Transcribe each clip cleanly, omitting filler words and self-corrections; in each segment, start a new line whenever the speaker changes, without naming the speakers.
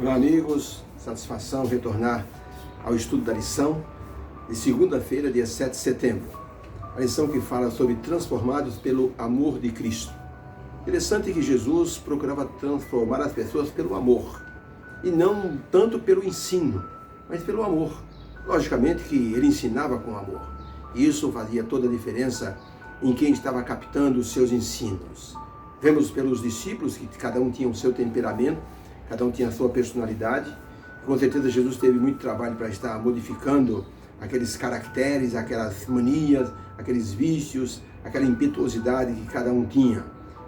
Olá amigos, satisfação retornar ao estudo da lição de segunda-feira, dia 7 de setembro. A lição que fala sobre transformados pelo amor de Cristo. Interessante que Jesus procurava transformar as pessoas pelo amor, e não tanto pelo ensino, mas pelo amor. Logicamente que ele ensinava com amor, e isso fazia toda a diferença em quem estava captando os seus ensinos. Vemos pelos discípulos que cada um tinha o seu temperamento, cada um tinha a sua personalidade. Com certeza Jesus teve muito trabalho para estar modificando aqueles caracteres, aquelas manias, aqueles vícios, aquela impetuosidade que cada um tinha.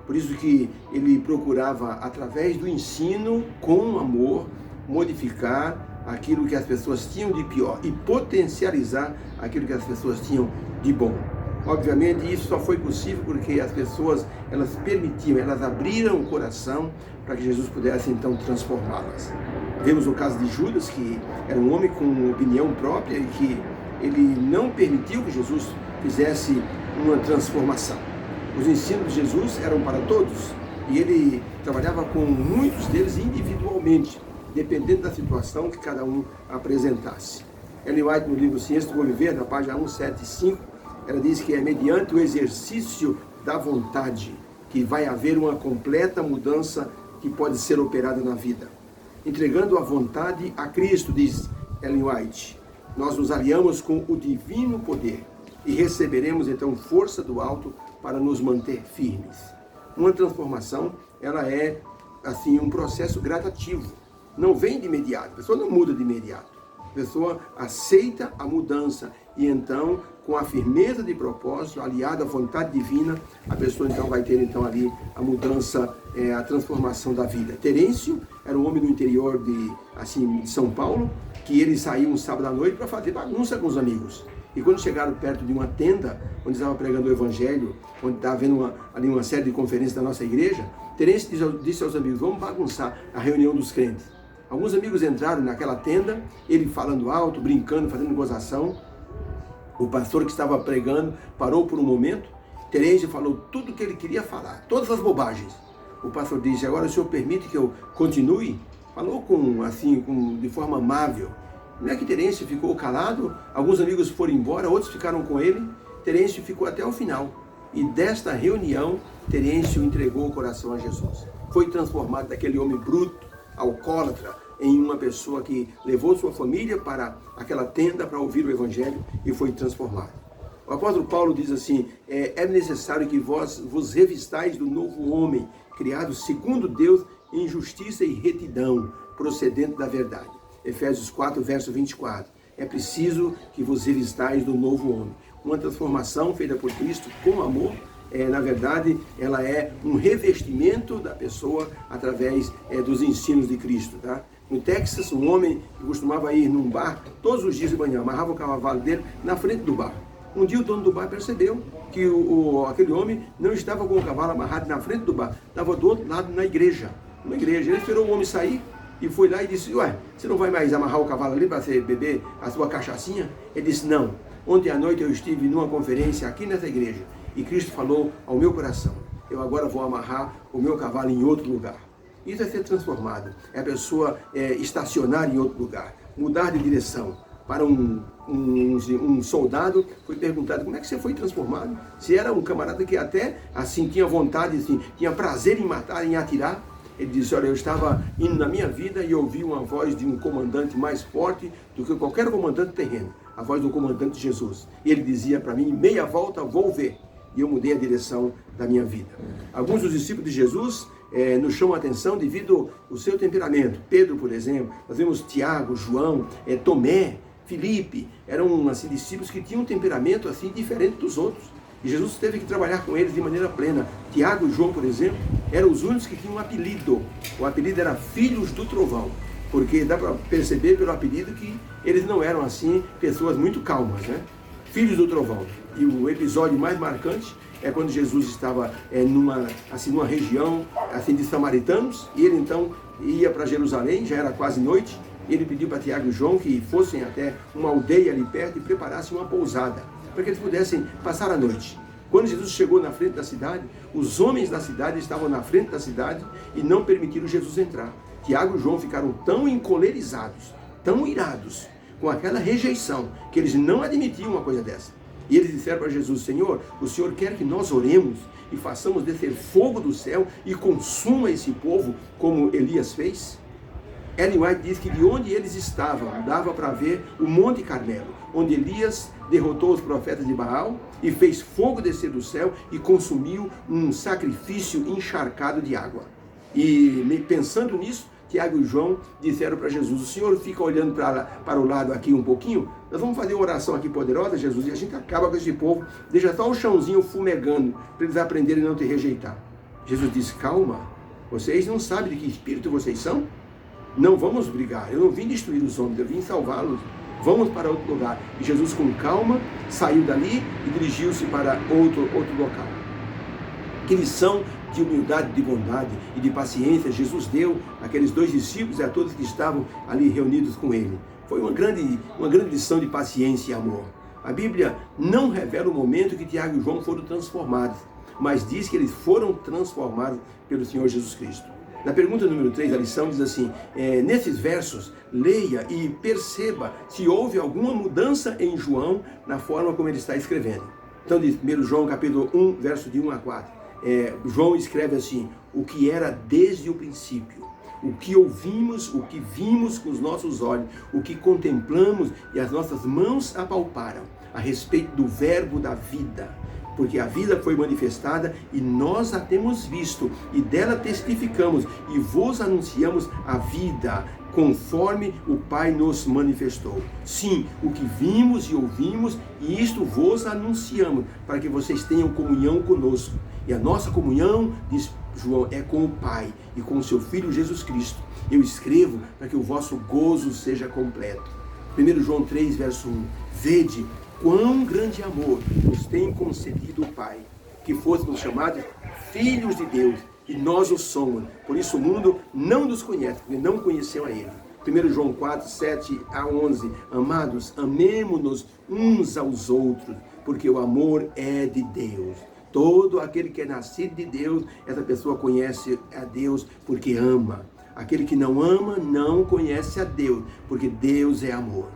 Por isso que ele procurava, através do ensino, com amor, modificar aquilo que as pessoas tinham de pior e potencializar aquilo que as pessoas tinham de bom. Obviamente isso só foi possível porque as pessoas, elas permitiam, elas abriram o coração para que Jesus pudesse então transformá-las. Vemos o caso de Judas, que era um homem com opinião própria e que ele não permitiu que Jesus fizesse uma transformação. Os ensinos de Jesus eram para todos e ele trabalhava com muitos deles individualmente, dependendo da situação que cada um apresentasse. Ellen White, no livro Ciência do Bom Viver, na página 175, ela diz que é mediante o exercício da vontade que vai haver uma completa mudança que pode ser operada na vida. Entregando a vontade a Cristo, diz Ellen White, nós nos aliamos com o divino poder e receberemos então força do alto para nos manter firmes. Uma transformação, ela é assim um processo gradativo, não vem de imediato, a pessoa não muda de imediato. A pessoa aceita a mudança e então, com a firmeza de propósito, aliada à vontade divina, a pessoa então vai ter então ali a mudança, a transformação da vida. Terêncio era um homem do interior de São Paulo, que ele saiu um sábado à noite para fazer bagunça com os amigos. E quando chegaram perto de uma tenda, onde estava pregando o evangelho, onde estava havendo ali uma série de conferências da nossa igreja, Terêncio disse aos amigos, vamos bagunçar a reunião dos crentes. Alguns amigos entraram naquela tenda, ele falando alto, brincando, fazendo gozação. O pastor que estava pregando parou por um momento. Terêncio falou tudo o que ele queria falar, todas as bobagens. O pastor disse, agora o senhor permite que eu continue? Falou de forma amável. Não é que Terêncio ficou calado, alguns amigos foram embora, outros ficaram com ele. Terêncio ficou até o final. E desta reunião, Terêncio entregou o coração a Jesus. Foi transformado daquele homem bruto, alcoólatra, em uma pessoa que levou sua família para aquela tenda para ouvir o evangelho e foi transformado. O apóstolo Paulo diz assim, é necessário que vós vos revistais do novo homem, criado segundo Deus em justiça e retidão, procedente da verdade. Efésios 4, verso 24. É preciso que vos revistais do novo homem. Uma transformação feita por Cristo com amor, na verdade, ela é um revestimento da pessoa através dos ensinos de Cristo. Tá? No Texas, um homem que costumava ir num bar todos os dias de manhã, amarrava o cavalo dele na frente do bar. Um dia o dono do bar percebeu que aquele homem não estava com o cavalo amarrado na frente do bar, estava do outro lado na igreja. Ele esperou o homem sair e foi lá e disse, ué, você não vai mais amarrar o cavalo ali para você beber a sua cachaçinha? Ele disse, não, ontem à noite eu estive numa conferência aqui nessa igreja e Cristo falou ao meu coração, eu agora vou amarrar o meu cavalo em outro lugar. Isso é ser transformado, é a pessoa estacionar em outro lugar, mudar de direção. Para um soldado foi perguntado, como é que você foi transformado? Se era um camarada que até assim tinha vontade, assim, tinha prazer em matar, em atirar. Ele disse, olha, eu estava indo na minha vida e ouvi uma voz de um comandante mais forte do que qualquer comandante terreno, a voz do comandante Jesus. E ele dizia para mim, meia volta, vou ver. E eu mudei a direção da minha vida. Alguns dos discípulos de Jesus nos chamam a atenção devido ao seu temperamento. Pedro, por exemplo, nós vemos Tiago, João, Tomé, Filipe, eram discípulos que tinham um temperamento diferente dos outros. E Jesus teve que trabalhar com eles de maneira plena. Tiago e João, por exemplo, eram os únicos que tinham um apelido. O apelido era Filhos do Trovão, porque dá para perceber pelo apelido que eles não eram pessoas muito calmas, né? Filhos do Trovão. E o episódio mais marcante é quando Jesus estava numa região de samaritanos, e ele então ia para Jerusalém, já era quase noite, e ele pediu para Tiago e João que fossem até uma aldeia ali perto e preparassem uma pousada, para que eles pudessem passar a noite. Quando Jesus chegou na frente da cidade, os homens da cidade estavam na frente da cidade e não permitiram Jesus entrar. Tiago e João ficaram tão encolerizados, tão irados com aquela rejeição, que eles não admitiam uma coisa dessa. E eles disseram para Jesus: Senhor, o Senhor quer que nós oremos e façamos descer fogo do céu e consuma esse povo como Elias fez? Ellen White diz que de onde eles estavam, dava para ver o Monte Carmelo, onde Elias derrotou os profetas de Baal e fez fogo descer do céu e consumiu um sacrifício encharcado de água. E pensando nisso, Tiago e João disseram para Jesus: o Senhor fica olhando para o lado aqui um pouquinho? Nós vamos fazer uma oração aqui poderosa, Jesus, e a gente acaba com esse povo, deixa só o chãozinho fumegando, para eles aprenderem a não te rejeitar. Jesus disse: calma, vocês não sabem de que espírito vocês são? Não vamos brigar, eu não vim destruir os homens, eu vim salvá-los. Vamos para outro lugar. E Jesus, com calma, saiu dali e dirigiu-se para outro local. Que lição de humildade, de bondade e de paciência Jesus deu àqueles 2 discípulos e a todos que estavam ali reunidos com ele. Foi uma grande lição de paciência e amor. A Bíblia não revela o momento que Tiago e João foram transformados, mas diz que eles foram transformados pelo Senhor Jesus Cristo. Na pergunta número 3 da lição diz assim: nesses versos, leia e perceba se houve alguma mudança em João na forma como ele está escrevendo. Então diz, 1 João capítulo 1, verso de 1 a 4. João escreve assim: o que era desde o princípio, o que ouvimos, o que vimos com os nossos olhos, o que contemplamos e as nossas mãos apalparam, a respeito do verbo da vida. Porque a vida foi manifestada e nós a temos visto, e dela testificamos e vos anunciamos a vida, conforme o Pai nos manifestou. Sim, o que vimos e ouvimos, e isto vos anunciamos, para que vocês tenham comunhão conosco. E a nossa comunhão, diz João, é com o Pai e com o seu Filho Jesus Cristo. Eu escrevo para que o vosso gozo seja completo. 1 João 3, verso 1. Vede quão grande amor nos tem concedido o Pai, que fôssemos chamados filhos de Deus, e nós o somos. Por isso o mundo não nos conhece, porque não conheceu a Ele. 1 João 4, 7 a 11. Amados, amemo-nos uns aos outros, porque o amor é de Deus. Todo aquele que é nascido de Deus, essa pessoa conhece a Deus porque ama. Aquele que não ama não conhece a Deus, porque Deus é amor.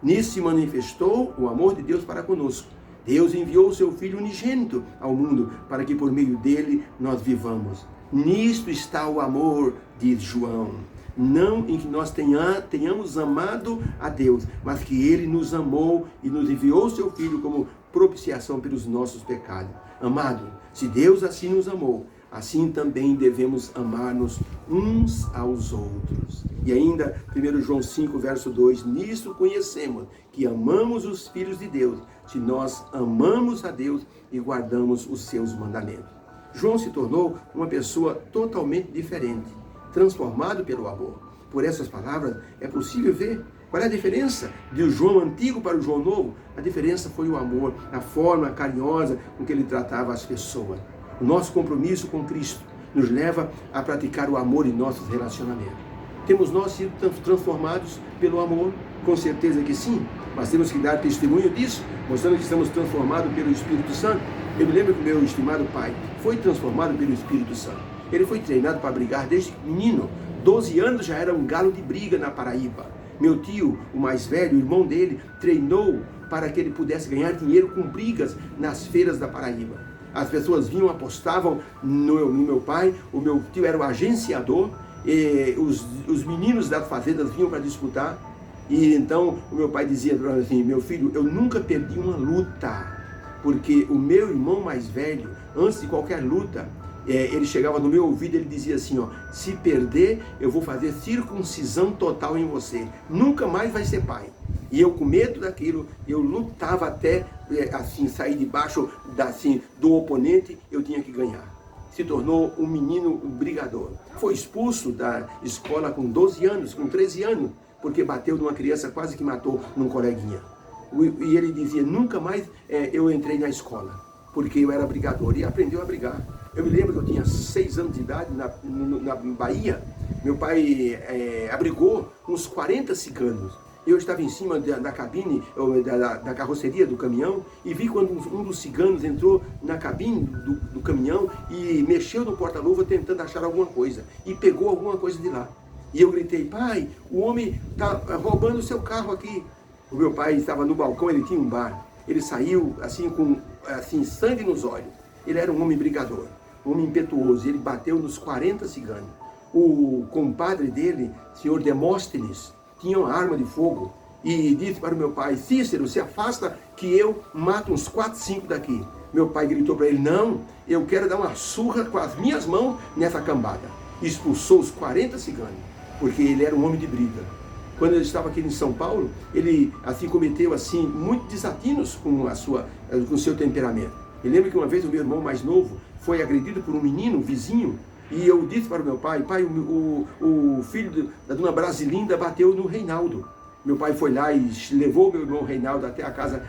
Nisso se manifestou o amor de Deus para conosco. Deus enviou o seu Filho unigênito ao mundo, para que por meio dele nós vivamos. Nisto está o amor, diz João. Não em que nós tenhamos amado a Deus, mas que Ele nos amou e nos enviou o seu Filho como propiciação pelos nossos pecados. Amado, se Deus assim nos amou, assim também devemos amar-nos uns aos outros. E ainda, 1 João 5, verso 2, nisso conhecemos que amamos os filhos de Deus, se nós amamos a Deus e guardamos os seus mandamentos. João se tornou uma pessoa totalmente diferente, transformado pelo amor. Por essas palavras é possível ver qual é a diferença do João antigo para o João novo. A diferença foi o amor, a forma carinhosa com que ele tratava as pessoas. O nosso compromisso com Cristo nos leva a praticar o amor em nossos relacionamentos. Temos nós sido transformados pelo amor? Com certeza que sim, mas temos que dar testemunho disso, mostrando que estamos transformados pelo Espírito Santo. Eu me lembro que o meu estimado pai foi transformado pelo Espírito Santo. Ele foi treinado para brigar desde menino. 12 anos já era um galo de briga na Paraíba. Meu tio, o mais velho, o irmão dele, treinou para que ele pudesse ganhar dinheiro com brigas nas feiras da Paraíba. As pessoas vinham, apostavam no meu pai, o meu tio era o agenciador, e os meninos das fazendas vinham para disputar. E então o meu pai dizia para mim assim: meu filho, eu nunca perdi uma luta, porque o meu irmão mais velho, antes de qualquer luta, ele chegava no meu ouvido e ele dizia assim, se perder, eu vou fazer circuncisão total em você, nunca mais vai ser pai. E eu, com medo daquilo, eu lutava até assim, sair debaixo do oponente, eu tinha que ganhar. Se tornou um menino brigador. Foi expulso da escola com 12 anos, com 13 anos, porque bateu numa criança, quase que matou num coleguinha. E ele dizia, nunca mais eu entrei na escola, porque eu era brigador, e aprendeu a brigar. Eu me lembro que eu tinha 6 anos de idade, na Bahia, meu pai abrigou uns 40 ciganos. Eu estava em cima da cabine, da carroceria do caminhão, e vi quando um dos ciganos entrou na cabine do caminhão e mexeu no porta-luva tentando achar alguma coisa, e pegou alguma coisa de lá. E eu gritei: pai, o homem está roubando o seu carro aqui. O meu pai estava no balcão, ele tinha um bar. Ele saiu assim com sangue nos olhos. Ele era um homem brigador, um homem impetuoso. Ele bateu nos 40 ciganos. O compadre dele, senhor Demóstenes, tinha uma arma de fogo e disse para o meu pai: Cícero, se afasta que eu mato uns 4, 5 daqui. Meu pai gritou para ele: não, eu quero dar uma surra com as minhas mãos nessa cambada. Expulsou os 40 ciganos, porque ele era um homem de briga. Quando ele estava aqui em São Paulo, ele cometeu muitos desatinos com o seu temperamento. Eu lembro que uma vez o meu irmão mais novo foi agredido por um menino, vizinho, e eu disse para o meu pai: pai, o filho da dona Brasilinda bateu no Reinaldo. Meu pai foi lá e levou o meu irmão Reinaldo até a casa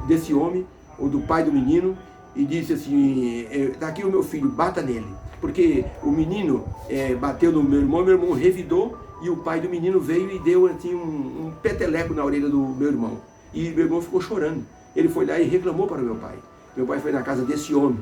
desse homem, ou do pai do menino, e disse assim: tá aqui o meu filho, bata nele. Porque o menino bateu no meu irmão revidou, e o pai do menino veio e deu um peteleco na orelha do meu irmão. E meu irmão ficou chorando. Ele foi lá e reclamou para o meu pai. Meu pai foi na casa desse homem,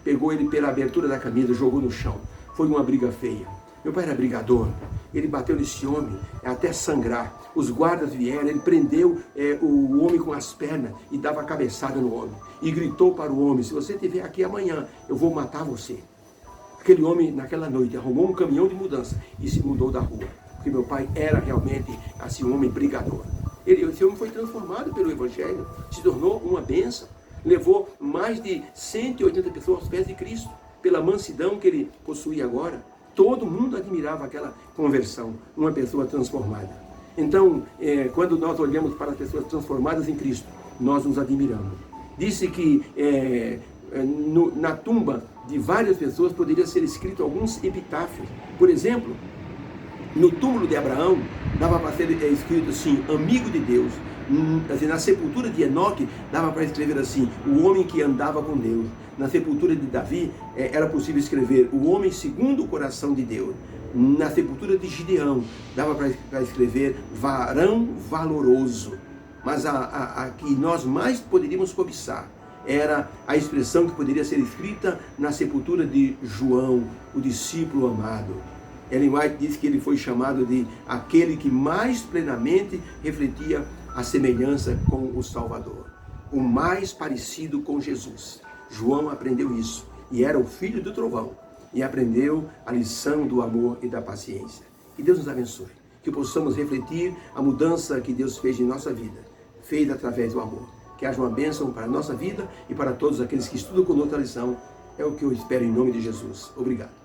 pegou ele pela abertura da camisa, jogou no chão. Foi uma briga feia. Meu pai era brigador. Ele bateu nesse homem até sangrar. Os guardas vieram, ele prendeu o homem com as pernas e dava cabeçada no homem. E gritou para o homem: se você estiver aqui amanhã, eu vou matar você. Aquele homem, naquela noite, arrumou um caminhão de mudança e se mudou da rua. Porque meu pai era realmente um homem brigador. Esse homem foi transformado pelo Evangelho, se tornou uma bênção. Levou mais de 180 pessoas aos pés de Cristo, pela mansidão que ele possuía agora. Todo mundo admirava aquela conversão, uma pessoa transformada. Então, quando nós olhamos para as pessoas transformadas em Cristo, nós nos admiramos. Disse que na tumba de várias pessoas poderia ser escrito alguns epitáfios. Por exemplo, no túmulo de Abraão, dava para ser escrito assim: amigo de Deus. Na sepultura de Enoque, dava para escrever assim: o homem que andava com Deus. Na sepultura de Davi, era possível escrever: o homem segundo o coração de Deus. Na sepultura de Gideão, dava para escrever: varão valoroso. Mas a que nós mais poderíamos cobiçar era a expressão que poderia ser escrita na sepultura de João, o discípulo amado. Ellen White diz que ele foi chamado de aquele que mais plenamente refletia a semelhança com o Salvador, o mais parecido com Jesus. João aprendeu isso, e era o filho do trovão, e aprendeu a lição do amor e da paciência. Que Deus nos abençoe, que possamos refletir a mudança que Deus fez em nossa vida, feita através do amor. Que haja uma bênção para a nossa vida e para todos aqueles que estudam conosco a lição. É o que eu espero em nome de Jesus. Obrigado.